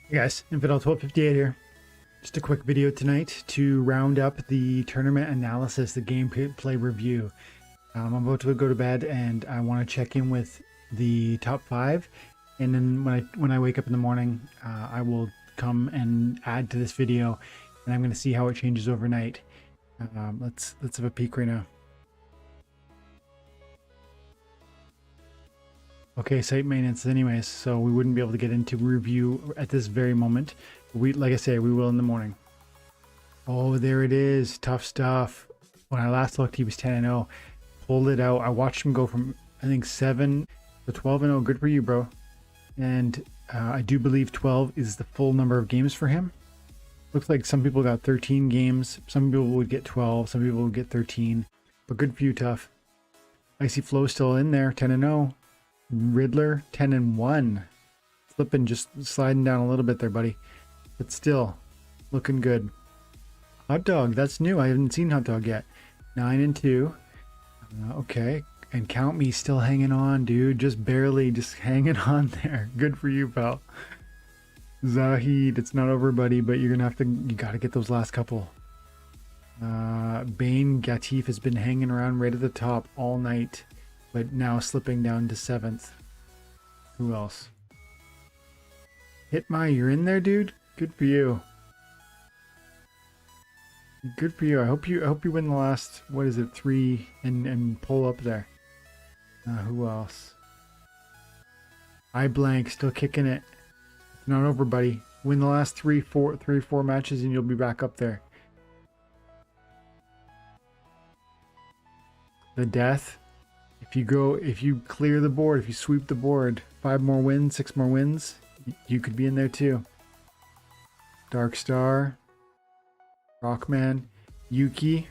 Hey guys, Infidel 1258 here. Just a quick video tonight to round up the tournament analysis, the gameplay review. I'm about to go to bed and I want to check in with the top 5, and then when I wake up in the morning, I will come and add to this video, and I'm going to see how it changes overnight. Let's have a peek right now. Okay, site maintenance anyways, so we wouldn't be able to get into review at this very moment. Like I say, we will in the morning. Oh, there it is. Tough stuff. When I last looked, he was 10-0. Pulled it out. I watched him go from, I think, 7 to 12-0. Good for you, bro. And I do believe 12 is the full number of games for him. Looks like some people got 13 games. Some people would get 12. Some people would get 13. But good for you, Tough. Icy Flow still in there, 10-0. Riddler 10-1, slipping, just sliding down a little bit there, buddy, but still looking good. Hot Dog, that's new. I haven't seen Hot Dog yet. 9-2. Okay, and Count Me still hanging on, dude, just barely, just hanging on there. Good for you, pal. Zahid, it's not over, buddy, but you're gonna you gotta get those last couple. Bane Gatif has been hanging around right at the top all night, but now slipping down to 7th. Who else? Hitmy, you're in there, dude. Good for you. Good for you. I hope you win the last, what is it, 3 and pull up there. Who else? I Blank still kicking it. It's not over, buddy. Win the last 3-4 matches and you'll be back up there. The Death. If you clear the board, if you sweep the board, 5 more wins, 6 more wins, you could be in there too. Dark Star, Rockman, Yuki.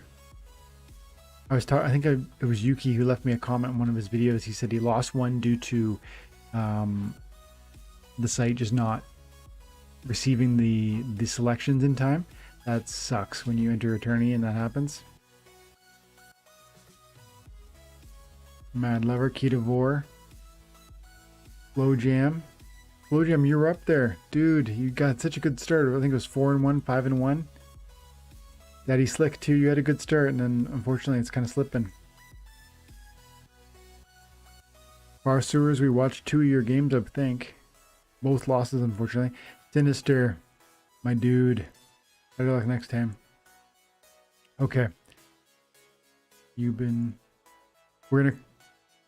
I think it was Yuki who left me a comment in one of his videos. He said he lost one due to the site just not receiving the selections in time. That sucks when you enter a tourney and that happens. Mad Lover, Ketovore, Flow Jam. Flow Jam, you're up there. Dude, you got such a good start. I think it was 4-1, 5-1. Daddy Slick too, you had a good start, and then unfortunately it's kind of slipping. Bar Sewers, we watched 2 of your games, I think. Both losses, unfortunately. Sinister, my dude. Better luck next time. Okay. We're gonna,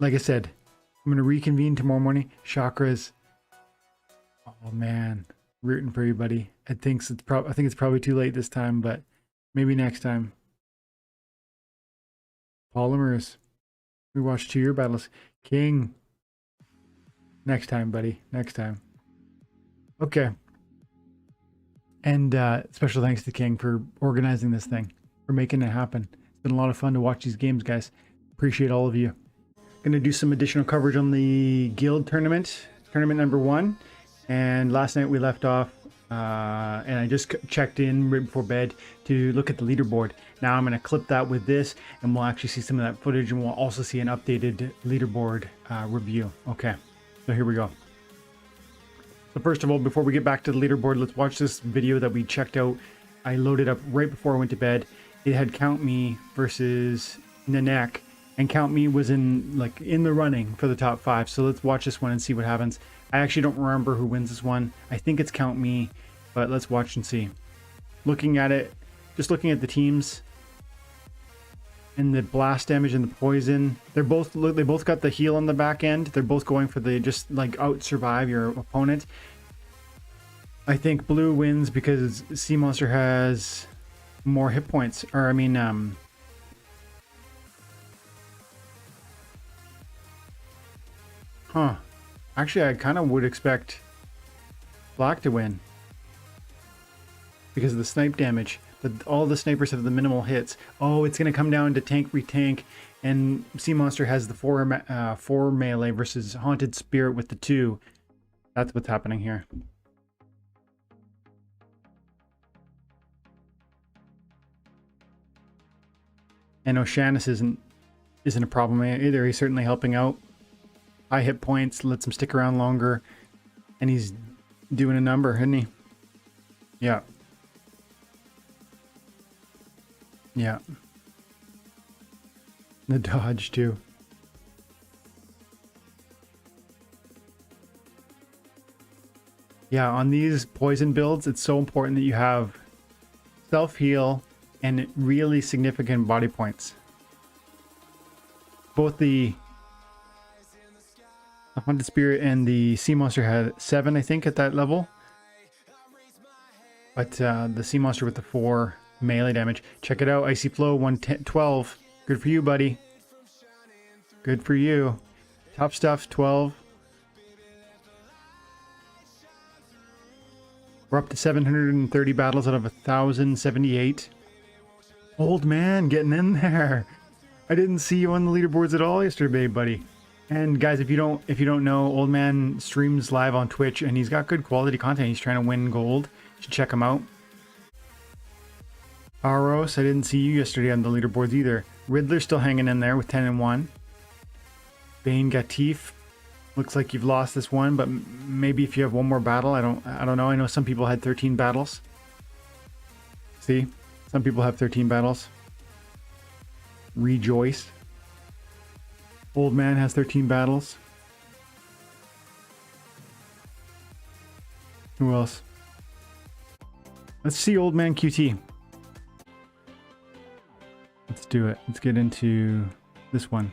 like I said, I'm gonna reconvene tomorrow morning. Chakras. Oh man, rooting for you, buddy. I think it's probably too late this time, but maybe next time. Polymers. We watched 2 of your battles. King. Next time, buddy. Next time. Okay. And special thanks to King for organizing this thing, for making it happen. It's been a lot of fun to watch these games, guys. Appreciate all of you. Gonna do some additional coverage on the guild tournament number 1, and last night we left off and I just checked in right before bed to look at the leaderboard. Now I'm gonna clip that with this and we'll actually see some of that footage, and we'll also see an updated leaderboard review. Okay, so here we go. So first of all, before we get back to the leaderboard, let's watch this video that we checked out. I loaded up right before I went to bed. It had Count Me versus Nanek, and Count Me was in the running for the top 5. So let's watch this one and see what happens. I actually don't remember who wins this one. I think it's Count Me, but let's watch and see. Looking at it, just looking at the teams and the blast damage and the poison, they both got the heal on the back end. They're both going for the just like out survive your opponent. I think blue wins because Sea Monster has more hit points, or I mean actually, I kind of would expect black to win because of the snipe damage, but all the snipers have the minimal hits. Oh, it's going to come down to tank retank, and Sea Monster has the 4 melee versus Haunted Spirit with the 2. That's what's happening here. And Oceanus isn't a problem either. He's certainly helping out. High hit points, lets him stick around longer, and he's doing a number, isn't he? Yeah. Yeah. The dodge too. Yeah, on these poison builds, it's so important that you have self-heal and really significant body points. Both the Haunted Spirit and the Sea Monster had 7, I think, at that level. But the Sea Monster with the 4 melee damage. Check it out, Icy Flow 112. Good for you, buddy. Good for you. Top stuff 12. We're up to 730 battles out of 1,078. Old man getting in there. I didn't see you on the leaderboards at all yesterday, buddy. And guys, if you don't know, Old Man streams live on Twitch and he's got good quality content. He's trying to win gold. You should check him out. Aros, I didn't see you yesterday on the leaderboards either. Riddler's still hanging in there with 10 and 1. Bane Gatif. Looks like you've lost this one, but maybe if you have one more battle, I don't know. I know some people had 13 battles. See? Some people have 13 battles. Rejoice. Old Man has 13 battles. Who else? Let's see Old Man QT. Let's do it. Let's get into this one.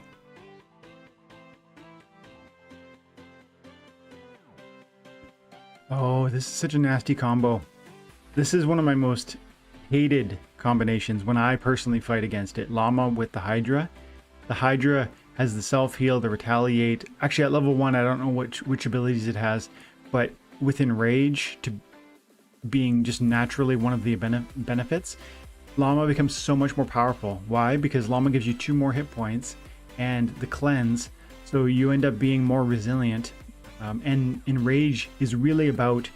Oh, this is such a nasty combo. This is one of my most hated combinations when I personally fight against it. Llama with the Hydra. The Hydra has the self-heal, the retaliate. Actually, at level 1, I don't know which abilities it has, but with Enrage to being just naturally one of the benefits, Llama becomes so much more powerful. Why? Because Llama gives you 2 more hit points and the cleanse, so you end up being more resilient. And Enrage is really about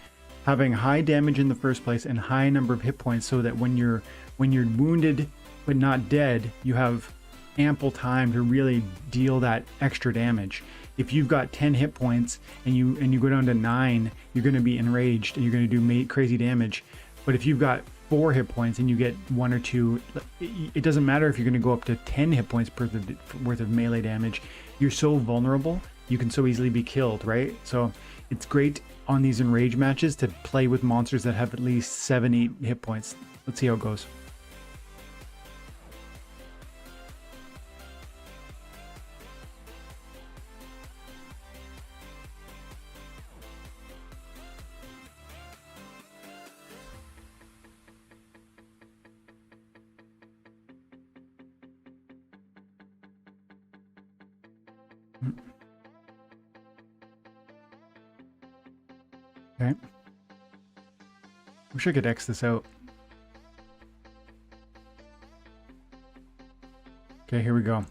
having high damage in the first place and high number of hit points, so that when you're wounded but not dead, you have ample time to really deal that extra damage. If you've got 10 hit points and you go down to 9, you're going to be enraged and you're going to do crazy damage. But if you've got 4 hit points and you get 1 or 2, it doesn't matter if you're going to go up to 10 hit points worth of melee damage. You're so vulnerable. You can so easily be killed, right? So it's great on these Enrage matches to play with monsters that have at least 7-8 hit points. Let's see how it goes. Okay. Wish I could X this out. Okay, here we go.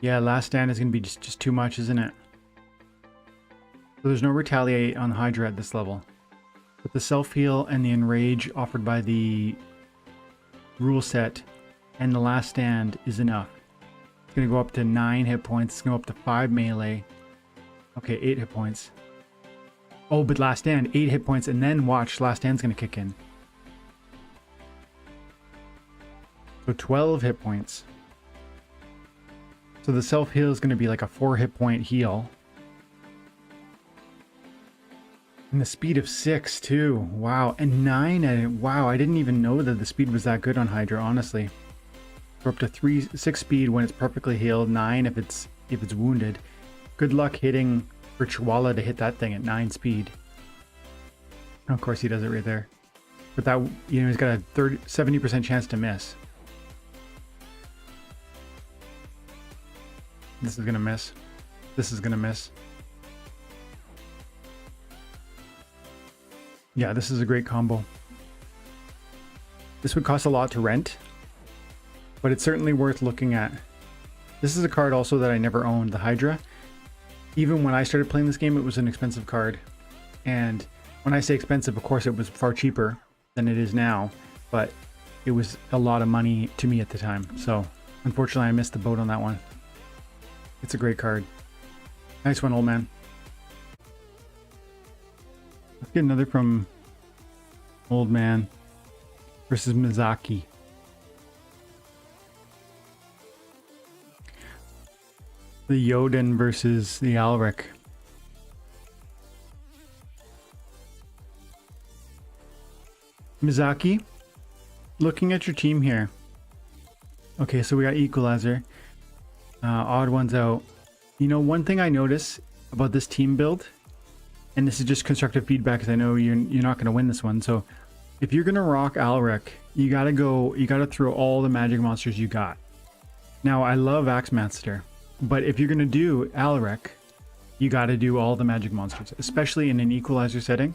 Yeah, last stand is going to be just too much, isn't it? So there's no retaliate on Hydra at this level. But the self-heal and the enrage offered by the rule set and the last stand is enough. It's going to go up to 9 hit points. It's going to go up to 5 melee. Okay, 8 hit points. Oh, but last stand, 8 hit points, and then watch, last stand's going to kick in. So 12 hit points. So the self-heal is going to be like a 4 hit point heal. And the speed of 6 too. Wow. And 9. Wow, I didn't even know that the speed was that good on Hydra, honestly. We're up to 6 speed when it's perfectly healed, 9 if it's wounded. Good luck hitting for Chihuahua to hit that thing at 9 speed. Of course he does it right there. But that, you know, he's got a 70% chance to miss. This is gonna miss. This is gonna miss. Yeah, this is a great combo. This would cost a lot to rent, but it's certainly worth looking at. This is a card also that I never owned, the Hydra. Even when I started playing this game, it was an expensive card. And when I say expensive, of course, it was far cheaper than it is now, but it was a lot of money to me at the time. So unfortunately, I missed the boat on that one. It's a great card. Nice one, old man. Let's get another from Old Man versus Mizaki. The Yoden versus the Alric. Mizaki, looking at your team here. Okay, so we got Equalizer. Odd ones out. You know, one thing I notice about this team build, and this is just constructive feedback because I know you're not going to win this one. So if you're going to rock Alric, you got to throw all the magic monsters you got. Now, I love Axemaster, but if you're going to do Alric, you got to do all the magic monsters, especially in an Equalizer setting.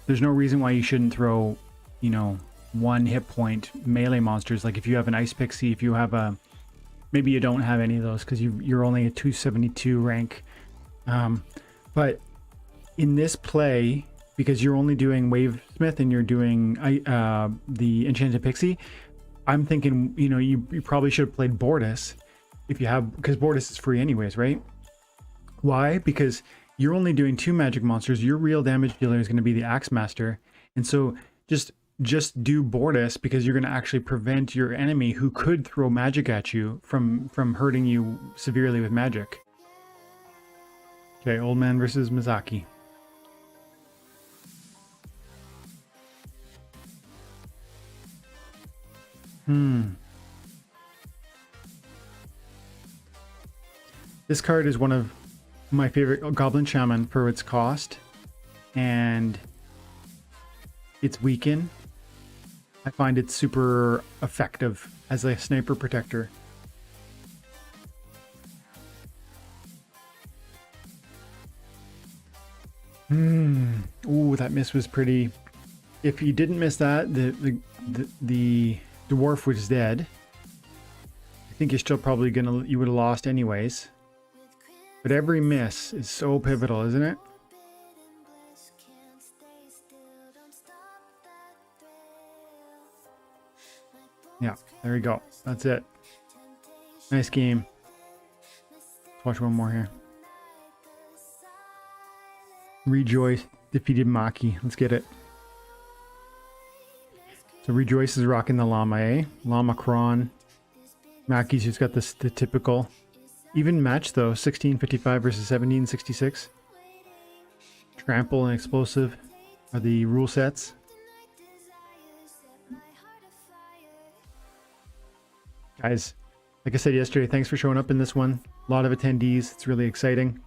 There's no reason why you shouldn't throw, you know, 1 hit point melee monsters. Like if you have an Ice Pixie, if you have a, maybe you don't have any of those because you're only a 272 rank. But in this play, because you're only doing Wavesmith and you're doing the Enchanted Pixie, I'm thinking, you know, you probably should have played Bortus if you have, because Bortus is free anyways, right? Why? Because you're only doing 2 magic monsters. Your real damage dealer is going to be the Axemaster, and so just do Bortus because you're going to actually prevent your enemy who could throw magic at you from hurting you severely with magic. Okay, Old Man versus Mizaki. This card is one of my favorite Goblin Shaman for its cost and its weaken. I find it super effective as a sniper protector. Ooh, that miss was pretty. If you didn't miss that, the dwarf was dead. I think you're still probably you would have lost anyways. But every miss is so pivotal, isn't it? Yeah, there we go. That's it. Nice game. Let's watch one more here. Rejoice defeated Maki. Let's get it. So Rejoice is rocking the Llama, eh? Llama Kron. Maki's just got the typical. Even match though, 1655 versus 1766. Trample and Explosive are the rule sets. Guys, like I said yesterday, thanks for showing up in this one. A lot of attendees. It's really exciting.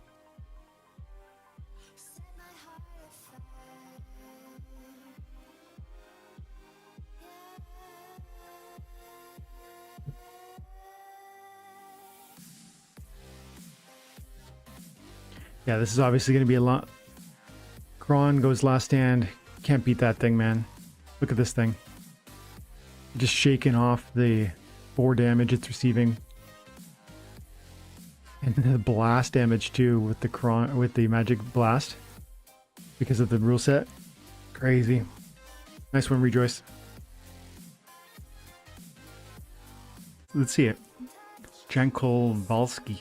Yeah, this is obviously going to be a lot. Kron goes last stand. Can't beat that thing, man. Look at this thing. Just shaking off the 4 damage it's receiving. And the blast damage too with the magic blast. Because of the rule set. Crazy. Nice one, Rejoice. Let's see it. Jankovalsky.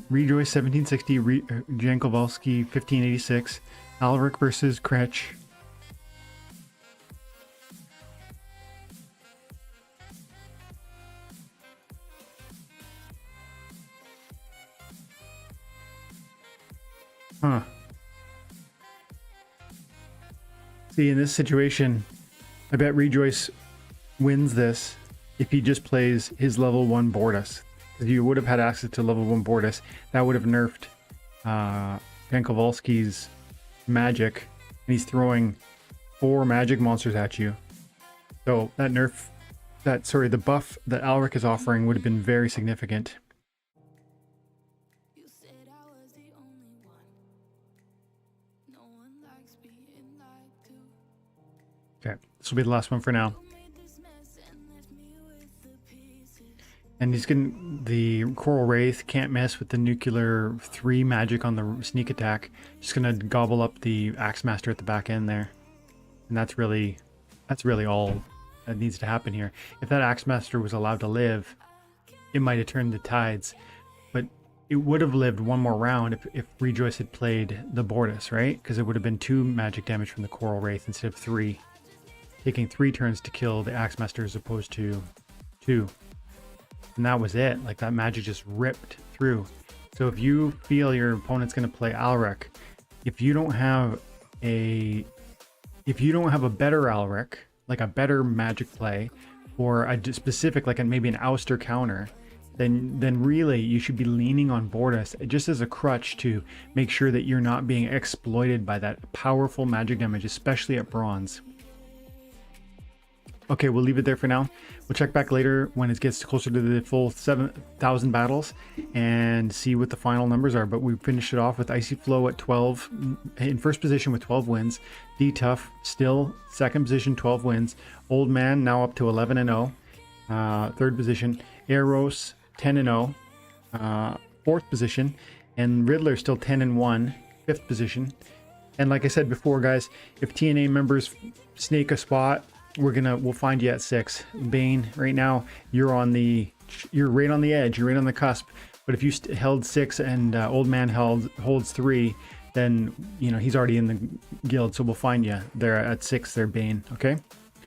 Rejoice 1760, Jankovalsky 1586, Alric versus Kretsch. Huh. See, in this situation, I bet Rejoice wins this if he just plays his level 1 Bortus. If you would have had access to level 1 Bortus, that would have nerfed Jankovalsky's magic, and he's throwing 4 magic monsters at you. So that the buff that Alric is offering would have been very significant. Okay, this will be the last one for now. And he's getting the Coral Wraith, can't mess with the nuclear 3 magic on the sneak attack. Just gonna gobble up the Axemaster at the back end there. And that's really all that needs to happen here. If that Axemaster was allowed to live, it might have turned the tides. But it would have lived one more round if Rejoice had played the Bortus, right? Because it would have been 2 magic damage from the Coral Wraith instead of 3. Taking 3 turns to kill the Axemaster as opposed to 2. And that was it. Like, that magic just ripped through. So if you feel your opponent's going to play Alrek, if you don't have a better Alrek, like a better magic play, or a specific, like maybe an ouster counter, then really you should be leaning on Bortus just as a crutch to make sure that you're not being exploited by that powerful magic damage, especially at bronze. Okay, we'll leave it there for now. We'll check back later when it gets closer to the full 7,000 battles and see what the final numbers are. But we finished it off with Icy Flow at 12, in first position with 12 wins. D Tough still second position, 12 wins. Old Man now up to 11 and 0, third position. Eros 10 and 0, fourth position, and Riddler still 10 and 1, fifth position. And like I said before, guys, if TNA members snake a spot, we'll find you at 6. Bane, right now you're right on the edge, you're right on the cusp. But if you held 6 and Old Man holds 3, then you know he's already in the guild. So we'll find you there at 6 there, Bane. Okay.